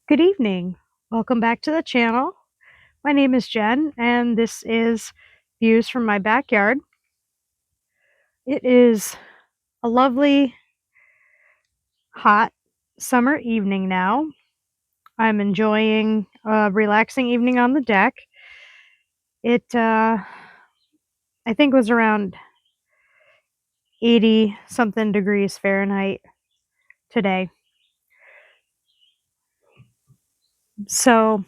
Good evening. Welcome back to the channel. My name is Jen, and this is views from my backyard. It is a lovely, hot summer evening now. I'm enjoying a relaxing evening on the deck. I think, was around 80 something degrees Fahrenheit today. So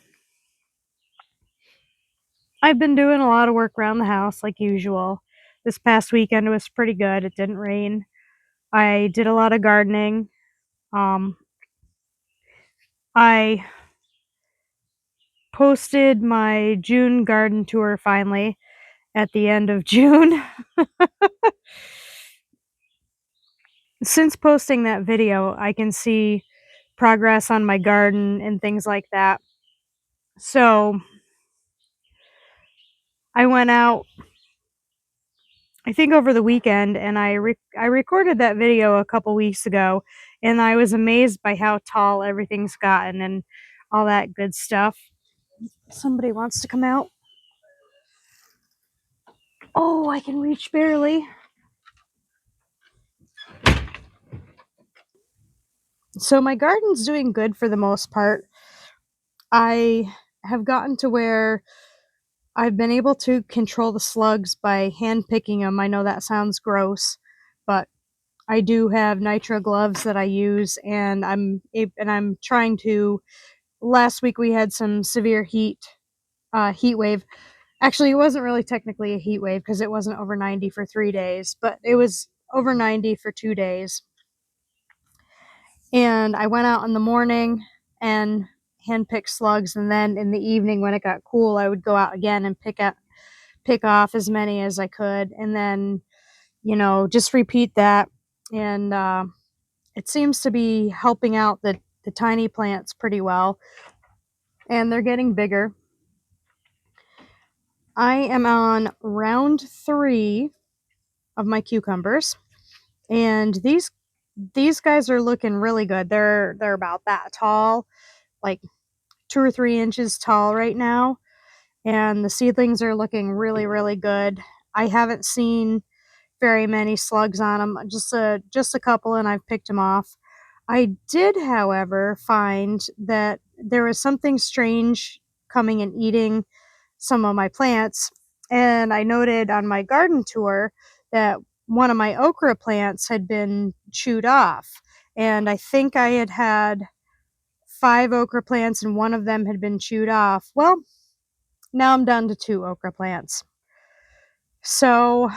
I've been doing a lot of work around the house like usual. This past weekend was pretty good. It didn't rain. I did a lot of gardening. Um, I posted my June garden tour finally at the end of June. Since posting that video, I can see progress on my garden and things like that. So I went out, I think over the weekend, and I recorded that video a couple weeks ago, and I was amazed by how tall everything's gotten and all that good stuff. Somebody wants to come out. Oh, I can reach barely. So my garden's doing good for the most part. I have gotten to where I've been able to control the slugs by hand picking them. I know that sounds gross, but I do have nitro gloves that I use, and I'm trying to. Last week we had some severe heat wave. Actually, it wasn't really technically a heat wave because it wasn't over 90 for 3 days, but it was over 90 for 2 days. And I went out in the morning and handpick slugs, and then in the evening when it got cool, I would go out again and pick off as many as I could, and then just repeat that. And it seems to be helping out the tiny plants pretty well, and they're getting bigger. I am on round 3 of my cucumbers, and these guys are looking really good. They're about that tall, like 2 or 3 inches tall right now, and the seedlings are looking really, really good. I haven't seen very many slugs on them, just a couple, and I've picked them off. I did, however, find that there was something strange coming and eating some of my plants, and I noted on my garden tour that one of my okra plants had been chewed off, and I think I had 5 okra plants and one of them had been chewed off. Well, now I'm down to 2 okra plants. So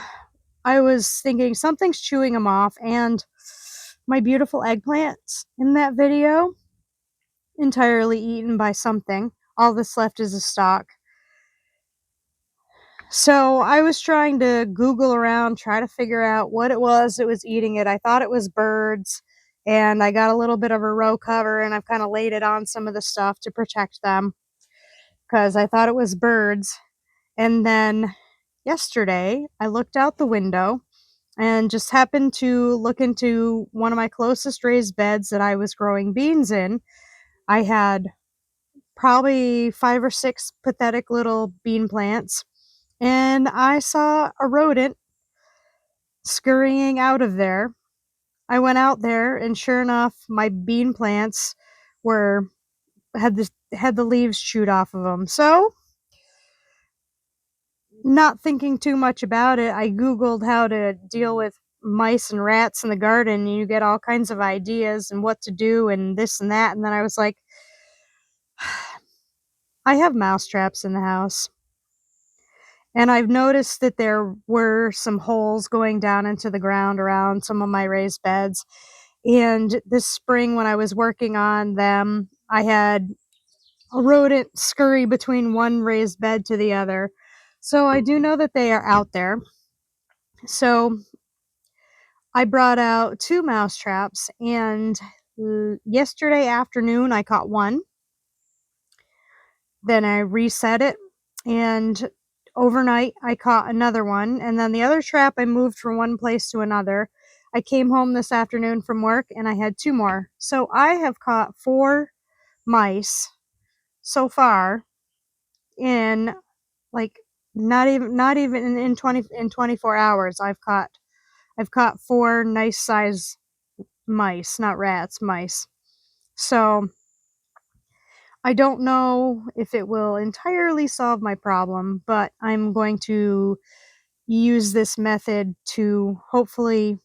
I was thinking something's chewing them off, and my beautiful eggplants in that video, entirely eaten by something. All that's left is a stalk. So I was trying to Google around, try to figure out what it was that was eating it. I thought it was birds, and I got a little bit of a row cover, and I've kind of laid it on some of the stuff to protect them because I thought it was birds. And then yesterday, I looked out the window and just happened to look into one of my closest raised beds that I was growing beans in. I had probably 5 or 6 pathetic little bean plants, and I saw a rodent scurrying out of there. I went out there, and sure enough, my bean plants were had the leaves chewed off of them. So, not thinking too much about it, I Googled how to deal with mice and rats in the garden, and you get all kinds of ideas and what to do and this and that. And then I was like, I have mouse traps in the house. And I've noticed that there were some holes going down into the ground around some of my raised beds. And this spring, when I was working on them, I had a rodent scurry between one raised bed to the other. So I do know that they are out there. So I brought out 2 mouse traps, and yesterday afternoon I caught one. Then I reset it, and overnight I caught another one, and then the other trap I moved from one place to another. I came home this afternoon from work and I had 2 more. So I have caught 4 mice so far in like not even in 24 hours. I've caught 4 nice size mice, not rats, mice. So I don't know if it will entirely solve my problem, but I'm going to use this method to hopefully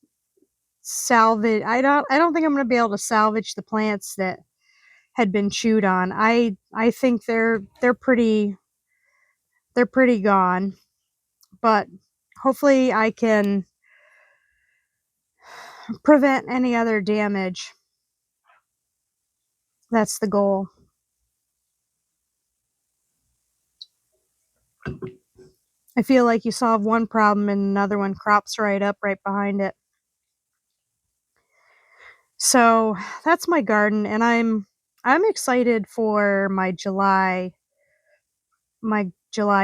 salvage. I don't think I'm going to be able to salvage the plants that had been chewed on. I think they're pretty gone, but hopefully I can prevent any other damage. That's the goal. I feel like you solve one problem and another one crops right up right behind it. So that's my garden, and I'm excited for my July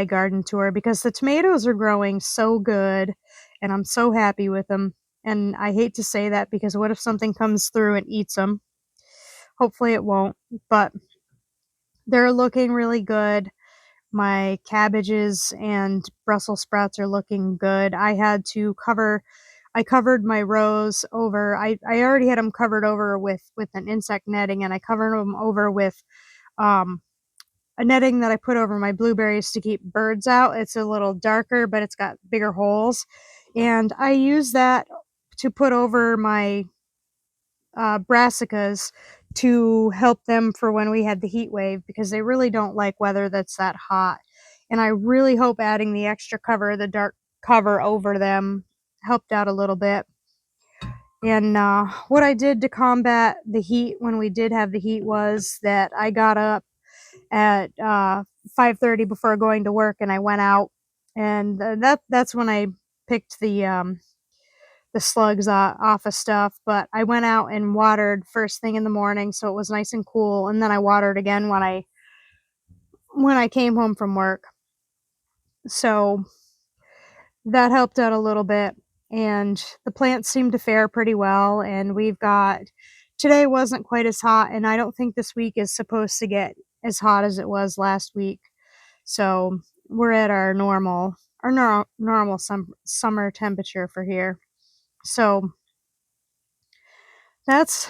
garden tour because the tomatoes are growing so good and I'm so happy with them. And I hate to say that because what if something comes through and eats them? Hopefully it won't, but they're looking really good. My cabbages and Brussels sprouts are looking good. I covered my rows over. I already had them covered over with an insect netting, and I covered them over with um, a netting that I put over my blueberries to keep birds out. It's a little darker, but it's got bigger holes, and I use that to put over my brassicas to help them for when we had the heat wave because they really don't like weather that's that hot. And I really hope adding the extra cover, the dark cover over them, helped out a little bit. And what I did to combat the heat when we did have the heat was that I got up at 5:30 before going to work, and I went out, and that's when I picked the slugs off of stuff. But I went out and watered first thing in the morning, so it was nice and cool. And then I watered again when I came home from work. So that helped out a little bit, and the plants seem to fare pretty well. And today wasn't quite as hot, and I don't think this week is supposed to get as hot as it was last week. So we're at our normal summer temperature for here. So that's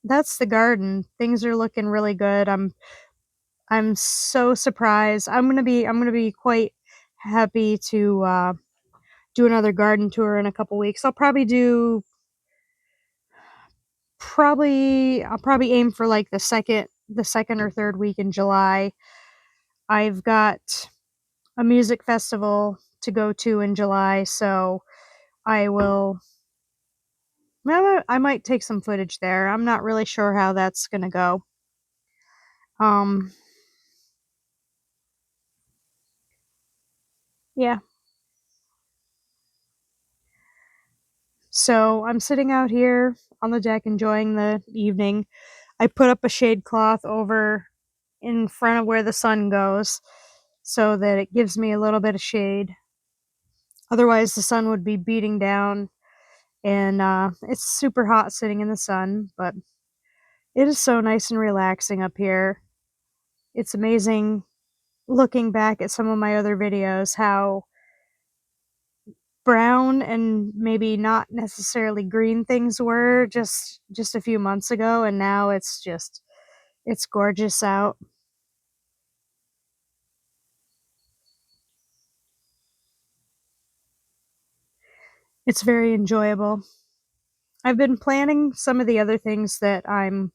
that's the garden. Things are looking really good. I'm so surprised. I'm gonna be quite happy to do another garden tour in a couple weeks. I'll probably aim for like the second or third week in July. I've got a music festival to go to in July, so I will I might take some footage there. I'm not really sure how that's gonna go. Um, yeah. So I'm sitting out here on the deck enjoying the evening. I put up a shade cloth over in front of where the sun goes so that it gives me a little bit of shade. Otherwise, the sun would be beating down, and it's super hot sitting in the sun, but it is so nice and relaxing up here. It's amazing looking back at some of my other videos how brown and maybe not necessarily green things were just a few months ago, and now it's gorgeous out. It's very enjoyable. I've been planning some of the other things that I'm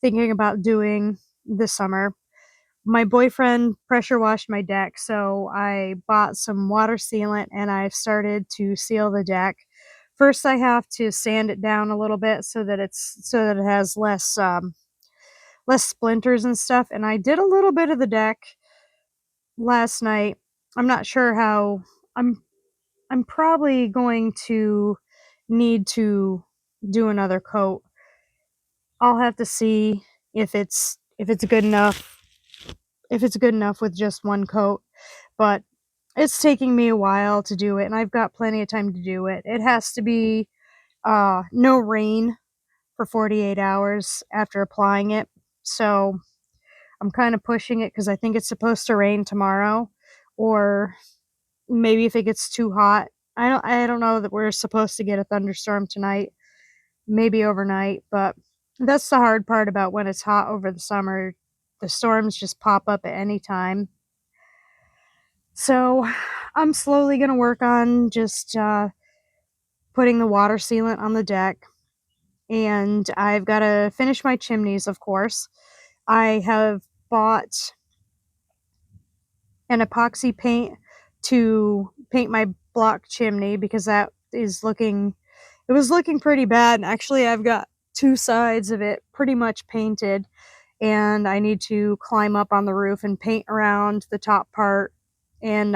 thinking about doing this summer. My boyfriend pressure washed my deck, so I bought some water sealant and I've started to seal the deck. First, I have to sand it down a little bit so that it has less splinters and stuff. And I did a little bit of the deck last night. I'm not sure how. I'm probably going to need to do another coat. I'll have to see if it's good enough if it's good enough with just one coat, but it's taking me a while to do it, and I've got plenty of time to do it. It has to be no rain for 48 hours after applying it. So I'm kind of pushing it because I think it's supposed to rain tomorrow, or maybe if it gets too hot. I don't know that we're supposed to get a thunderstorm tonight, maybe overnight, but that's the hard part about when it's hot over the summer. The storms just pop up at any time. So I'm slowly going to work on just putting the water sealant on the deck. And I've got to finish my chimneys, of course. I have bought an epoxy paint to paint my block chimney because that is looking, it was looking pretty bad. And actually, I've got two sides of it pretty much painted, and I need to climb up on the roof and paint around the top part and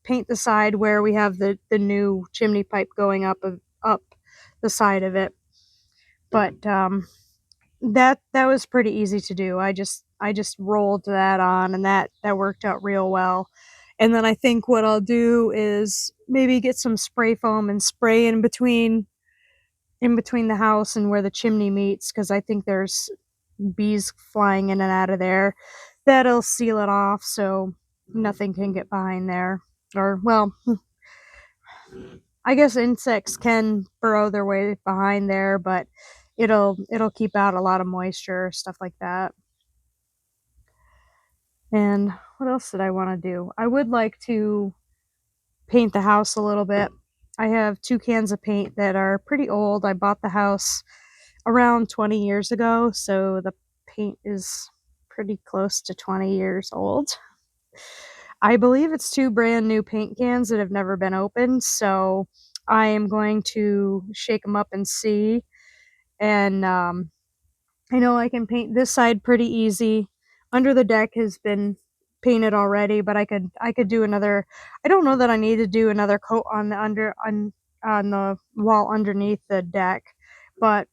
paint the side where we have the new chimney pipe going up the side of it. But that was pretty easy to do. I just rolled that on, and that worked out real well. And then I think what I'll do is maybe get some spray foam and spray in between the house and where the chimney meets, because I think there's bees flying in and out of there. That'll seal it off so nothing can get behind there. Or, well, I guess insects can burrow their way behind there, but it'll keep out a lot of moisture, stuff like that. And what else did I want to do? I would like to paint the house a little bit. I have 2 cans of paint that are pretty old. I bought the house around 20 years ago, so the paint is pretty close to 20 years old. I believe it's 2 brand new paint cans that have never been opened, so I am going to shake them up and see. And I know I can paint this side pretty easy. Under the deck has been painted already, but I could do another. I don't know that I need to do another coat on the wall underneath the deck, but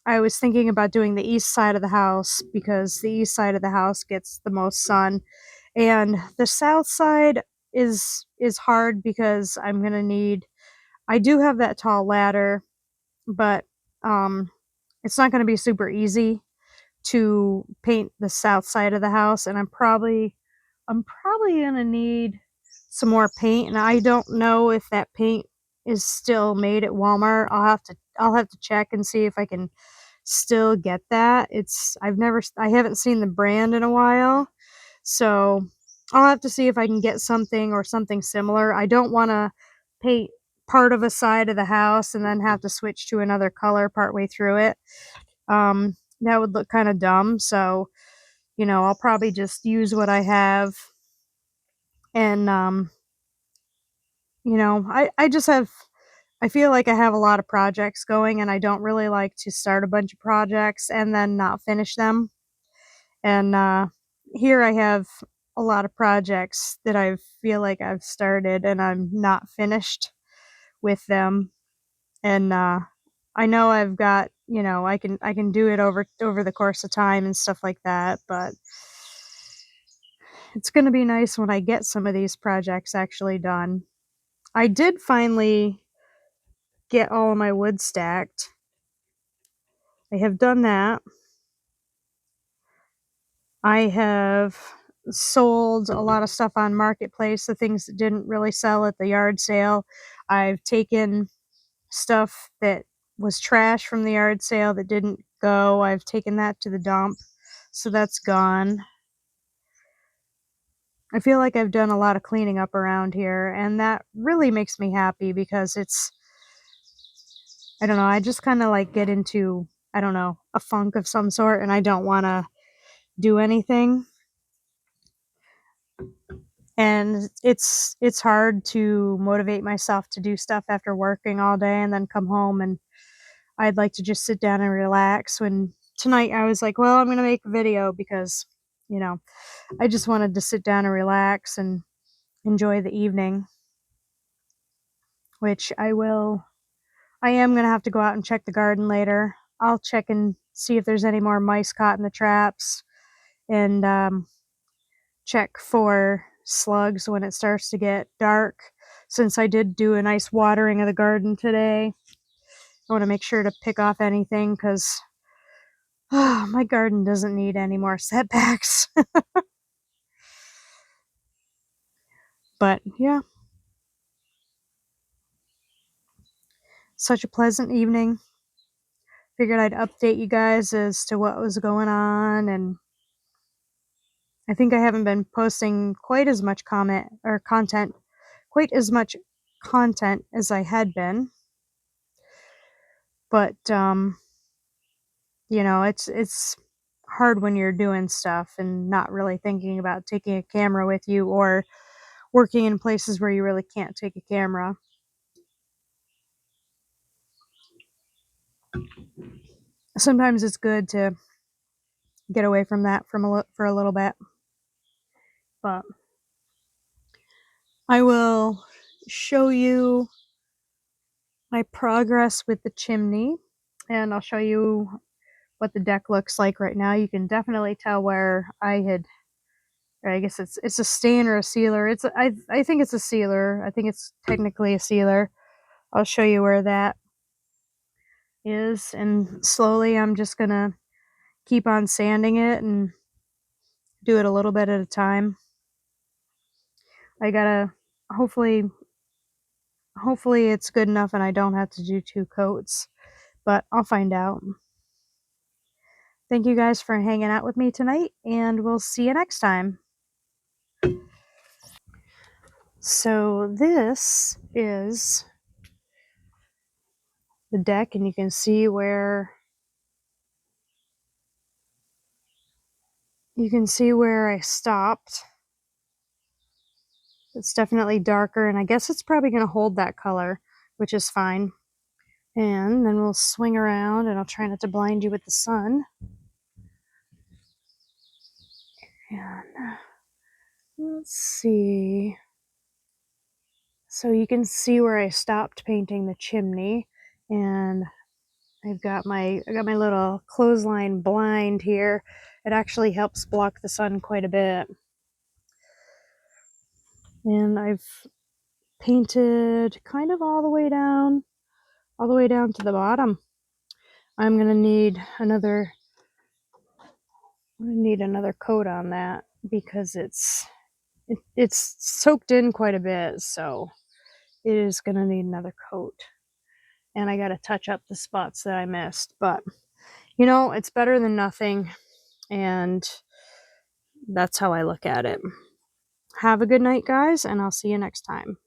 I was thinking about doing the east side of the house because the east side of the house gets the most sun, and the south side is hard because I'm gonna need. I do have that tall ladder, but it's not gonna be super easy to paint the south side of the house, and I'm probably gonna need some more paint, and I don't know if that paint is still made at Walmart. I'll have to check and see if I can still get that. I haven't seen the brand in a while, so I'll have to see if I can get something or something similar. I don't want to paint part of a side of the house and then have to switch to another color partway through it. That would look kind of dumb. So, I'll probably just use what I have. And, I feel like I have a lot of projects going, and I don't really like to start a bunch of projects and then not finish them. And here I have a lot of projects that I feel like I've started and I'm not finished with them. And I know I've got, I can do it over the course of time and stuff like that, but it's going to be nice when I get some of these projects actually done. I did finally get all of my wood stacked. I have done that. I have sold a lot of stuff on Marketplace, the things that didn't really sell at the yard sale. I've taken stuff that was trash from the yard sale that didn't go. I've taken that to the dump, so that's gone. I feel like I've done a lot of cleaning up around here, and that really makes me happy because I don't know, I just kind of like get into, I don't know, a funk of some sort, and I don't want to do anything. And it's hard to motivate myself to do stuff after working all day and then come home, and I'd like to just sit down and relax. When tonight I was like, well, I'm going to make a video because, I just wanted to sit down and relax and enjoy the evening, which I will. I am going to have to go out and check the garden later. I'll check and see if there's any more mice caught in the traps, and check for slugs when it starts to get dark. Since I did do a nice watering of the garden today, I want to make sure to pick off anything because My garden doesn't need any more setbacks. But yeah, such a pleasant evening. Figured I'd update you guys as to what was going on, and I think I haven't been posting quite as much quite as much content as I had been. But you know, it's hard when you're doing stuff and not really thinking about taking a camera with you, or working in places where you really can't take a camera. Sometimes it's good to get away from that for a little bit. But I will show you my progress with the chimney, and I'll show you what the deck looks like right now. You can definitely tell where or I guess it's a stain or a sealer. I think it's a sealer. I think it's technically a sealer. I'll show you where that is, and slowly I'm just gonna keep on sanding it and do it a little bit at a time. I gotta hopefully it's good enough and I don't have to do 2 coats, but I'll find out. Thank you guys for hanging out with me tonight, and we'll see you next time. So this is the deck, and you can see where I stopped. It's definitely darker, and I guess it's probably going to hold that color, which is fine. And then we'll swing around, and I'll try not to blind you with the sun. And let's see. So you can see where I stopped painting the chimney, and I got my little clothesline blind here. It actually helps block the sun quite a bit. And I've painted kind of all the way down to the bottom. I'm gonna need another coat on that because it's soaked in quite a bit, so it is gonna need another coat. And I gotta touch up the spots that I missed, but you know, it's better than nothing, and that's how I look at it. Have a good night, guys, and I'll see you next time.